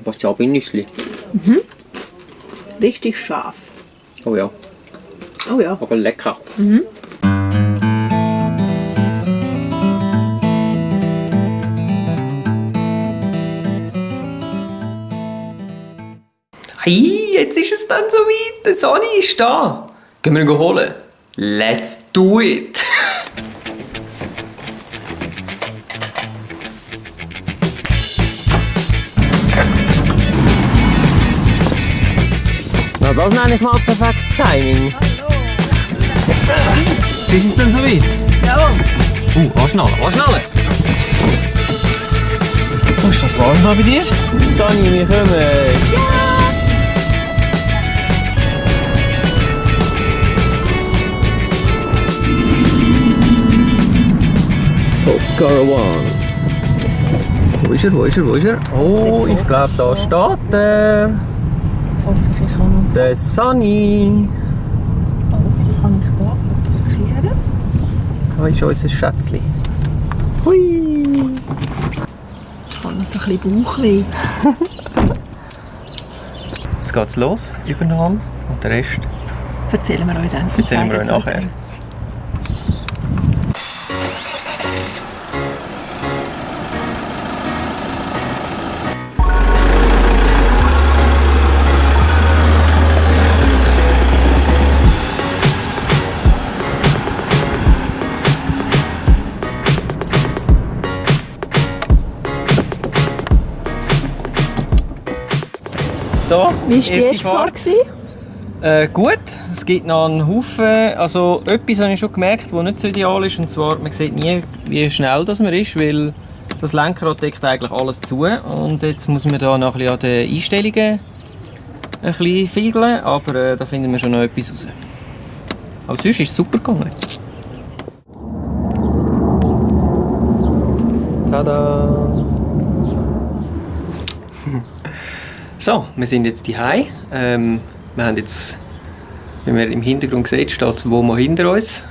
Wasabi-Nüssli. Richtig scharf. Oh ja, Oh ja. aber lecker. Hey, jetzt ist es dann soweit. Der Sonny ist da. Gehen wir ihn holen. Let's do it. Na, das nenne ich mal perfektes Timing. Ist es denn soweit? Jawohl. Anschnallen. Wo ist das warm da bei dir? Sonny, wir kommen. Top Caravan. Wo ist er? Oh, ich glaube, da steht er. Jetzt hoffe ich kann noch. Der Sonny. Jetzt kann ich da blockieren. Da ist unser Schätzchen. Hui. Ich habe noch so ein bisschen Bauchweh. Jetzt geht's los, Übernahme. Und der Rest Erzählen wir euch dann. erzählen wir euch nachher. So, Wie war die erste erste Fahrt? Gut, es gibt noch einen Haufen, also etwas habe ich schon gemerkt, was nicht so ideal ist, und zwar, man sieht nie, wie schnell das man ist, weil das Lenkrad deckt eigentlich alles zu, und jetzt muss man da noch ein bisschen an den Einstellungen ein bisschen fiedeln, aber da finden wir schon noch etwas raus. Aber sonst ist es super gegangen. Tada! So, wir sind jetzt daheim. Wir haben jetzt, wie man im Hintergrund sieht, steht das Womo hinter uns.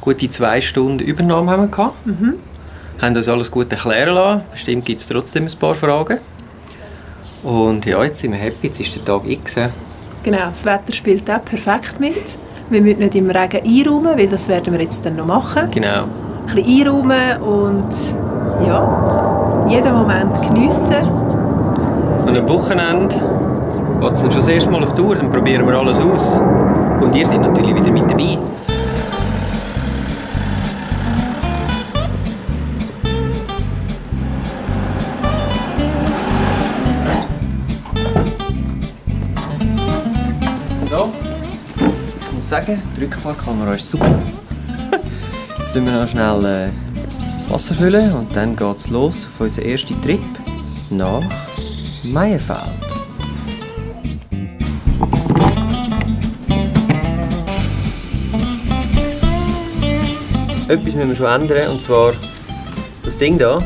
Gute 2 Stunden Übernahme haben wir gehabt. Haben uns alles gut erklären lassen. Bestimmt gibt es trotzdem ein paar Fragen. Und ja, jetzt sind wir happy. Jetzt ist der Tag X. Genau, das Wetter spielt auch perfekt mit. Wir müssen nicht im Regen einräumen, weil das werden wir jetzt dann noch machen. Genau. Ein bisschen einräumen und ja, jeden Moment geniessen. Und am Wochenende geht es dann schon das erste Mal auf Tour, dann probieren wir alles aus. Und ihr seid natürlich wieder mit dabei. So, ich muss sagen, die Rückfahrkamera ist super. Jetzt füllen wir noch schnell Wasser füllen und dann geht es los auf unseren ersten Trip nach Meierfeld. Etwas müssen wir schon ändern, und zwar das Ding da.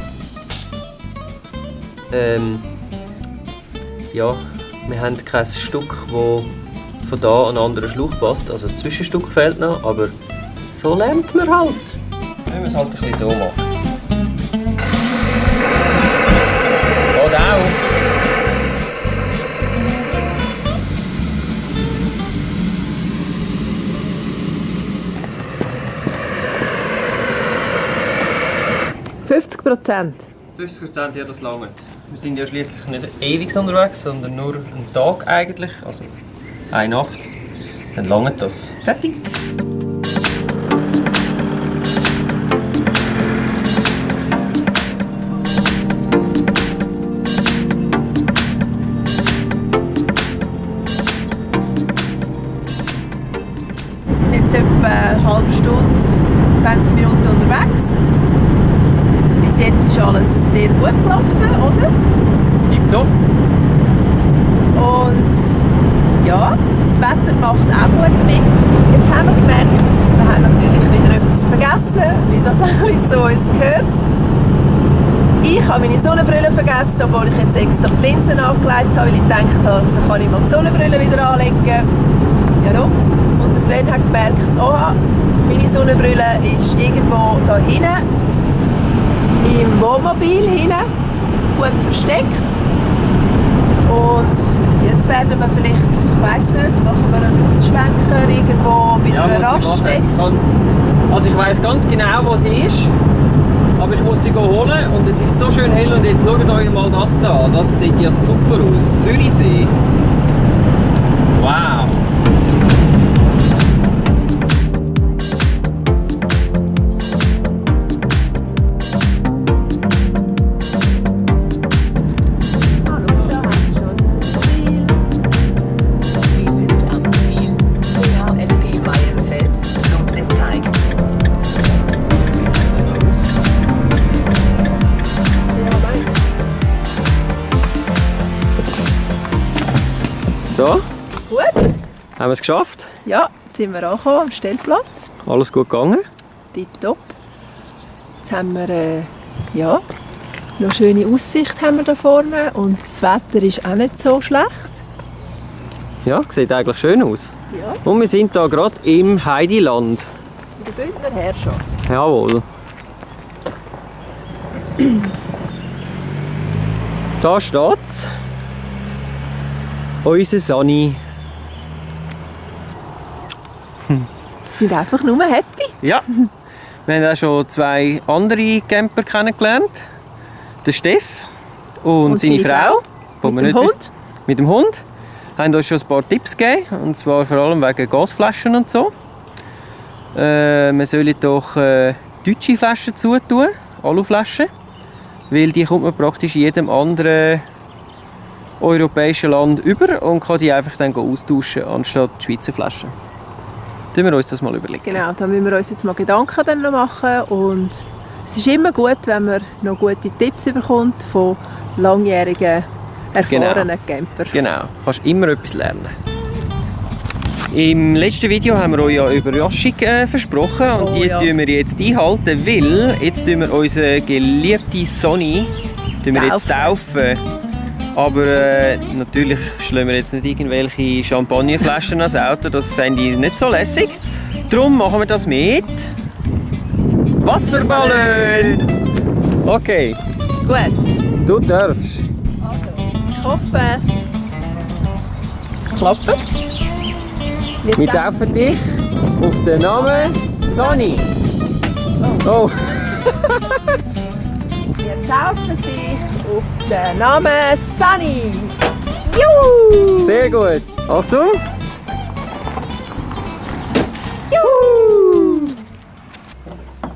Ja, wir haben kein Stück, das von da an einen anderen Schlauch passt. Also das Zwischenstück fehlt noch, aber so lernt man halt. Jetzt müssen wir es halt ein bisschen so machen. Geht auch. %. 50%, ja, das langt. Wir sind ja schließlich nicht ewig unterwegs, sondern nur einen Tag eigentlich, also eine Nacht. Dann langt das. Fertig! Wir sind jetzt etwa eine halbe Stunde, 20 Minuten unterwegs. Bis jetzt ist alles sehr gut gelaufen, oder? Tipptopp! Und ja, das Wetter macht auch gut mit. Jetzt haben wir gemerkt, wir haben natürlich wieder etwas vergessen, wie das auch zu uns gehört. Ich habe meine Sonnenbrille vergessen, obwohl ich jetzt extra die Linsen angelegt habe, weil ich gedacht habe, dann kann ich mal die Sonnenbrille wieder anlegen. Ja, no. Und Sven hat gemerkt, oha, meine Sonnenbrille ist irgendwo da hinten, im Wohnmobil hinten, gut versteckt. Und jetzt werden wir vielleicht, ich weiss nicht, machen wir einen Ausschwenker irgendwo bei einer Raststätte. Ich weiss ganz genau, wo sie ist. Aber ich muss sie holen und es ist so schön hell und jetzt schaut euch mal das da an. Das sieht ja super aus. Zürichsee. Wow. So, Gut. haben wir es geschafft. Ja, jetzt sind wir angekommen am Stellplatz. Alles gut gegangen. Tipptopp. Jetzt haben wir noch eine schöne Aussicht haben wir da vorne und das Wetter ist auch nicht so schlecht. Ja, sieht eigentlich schön aus. Ja. Und wir sind hier gerade im Heidiland. In der Bündner Herrschaft. Jawohl. Da steht's. Unser Sani. Wir sind einfach nur happy. Ja. Wir haben auch schon 2 andere Camper kennengelernt. Der Steff und seine Frau. Mit dem Hund. Mit dem Hund. Haben uns schon ein paar Tipps gegeben. Und zwar vor allem wegen Gasflaschen und so. Man soll doch deutsche Flaschen zutun. Aluflaschen. Weil die kommt man praktisch in jedem anderen europäischen Land über und kann die einfach dann austauschen, anstatt die Schweizer Flaschen. Tun wir uns das mal überlegen. Genau, da müssen wir uns jetzt mal Gedanken dann noch machen. Und es ist immer gut, wenn man noch gute Tipps bekommt von langjährigen, erfahrenen Camper. Genau, du kannst immer etwas lernen. Im letzten Video haben wir euch ja Überraschung versprochen und die tun wir jetzt einhalten, weil jetzt tun wir unsere geliebte Sonny jetzt taufen. Aber natürlich schlagen wir jetzt nicht irgendwelche Champagnerflaschen ans Auto, das fände ich nicht so lässig. Darum machen wir das mit Wasserballon! Okay, Gut, du darfst. also, ich hoffe, es klappt. Wir taufen dich auf den Namen Sonny. Oh. Wir taufen dich auf den Namen Sunny. Juhu! Sehr gut. Achtung. Juhu!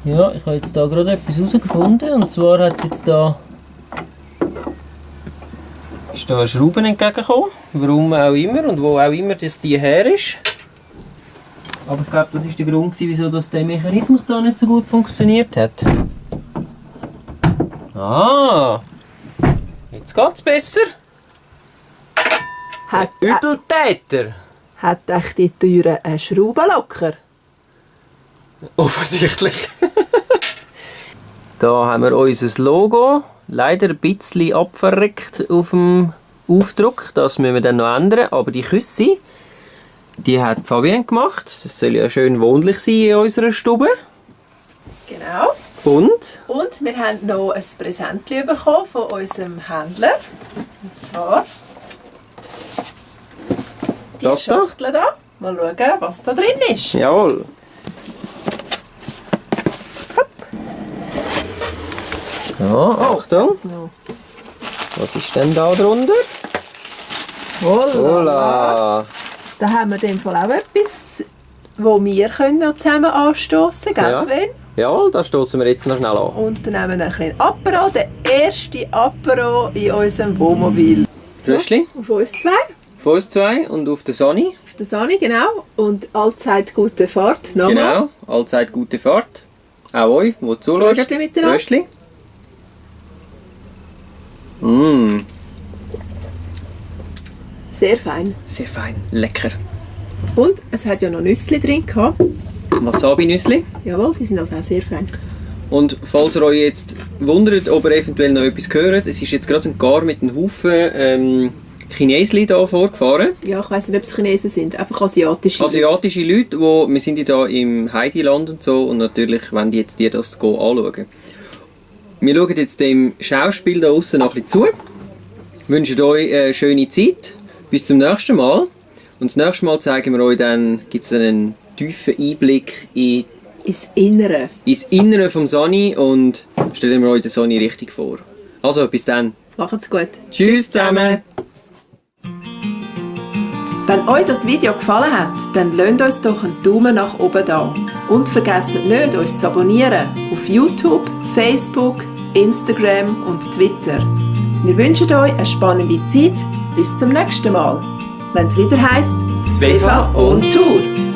Ja, ich habe jetzt da gerade etwas herausgefunden. Und zwar hat es jetzt da ist da eine Schraube entgegengekommen. Warum auch immer und wo auch immer das die her ist. Aber ich glaube, das ist der Grund, wieso das der Mechanismus da nicht so gut funktioniert hat. Ah, jetzt geht's besser. Hat Übeltäter. echt die Türe einen Schraubenlocker? Offensichtlich. Da haben wir unser Logo. Leider ein bisschen abverreckt auf dem Aufdruck. Das müssen wir dann noch ändern. Aber die Küsse, die hat Fabienne gemacht. Das soll ja schön wohnlich sein in unserer Stube. Genau. Und wir haben noch ein Präsentchen bekommen von unserem Händler. Und zwar die Das da? Schachtel da. Mal schauen, was da drin ist. Jawohl. Ja, Achtung. So. Was ist denn da drunter? Hola. Da haben wir in dem Fall auch etwas, wo wir können noch zusammen anstoßen können, Ja. gell Sven? Jawohl, da stoßen wir jetzt noch schnell an. Und dann nehmen wir ein kleines Apero, der erste Apero in unserem Wohnmobil. Röschli, Auf uns zwei, von uns 2 und auf der Sonny. auf der Sani, genau. Und allzeit gute Fahrt. Nochmal. Genau, allzeit gute Fahrt. Auch euch, die zuschauen. Röschli miteinander. Röschli. Mmh, Sehr fein. sehr fein, lecker. Und es hat ja noch Nüssli drin gehabt. Wasabi-Nüssli. Jawohl, die sind also auch sehr fein. Und falls ihr euch jetzt wundert, ob ihr eventuell noch etwas hört, es ist jetzt gerade ein Gar mit einem Haufen Chinesli hier vorgefahren. Ja, ich weiss nicht, ob es Chinesen sind, einfach asiatische. Asiatische Leute, wir sind hier im Heidiland und so und natürlich wollen die jetzt das anschauen. Wir schauen jetzt dem Schauspiel da außen noch ein bisschen zu wünschen euch eine schöne Zeit. Bis zum nächsten Mal. Und das nächste Mal zeigen wir euch dann, gibt es einen tiefen Einblick ins Innere. Ins Innere vom Sani und stellen wir euch den Sani richtig vor. Also, bis dann. Macht's gut. Tschüss zusammen. Wenn euch das Video gefallen hat, dann lasst uns doch einen Daumen nach oben da. Und vergesst nicht, uns zu abonnieren auf YouTube, Facebook, Instagram und Twitter. Wir wünschen euch eine spannende Zeit. Bis zum nächsten Mal, wenn es wieder heisst Svefa on Tour.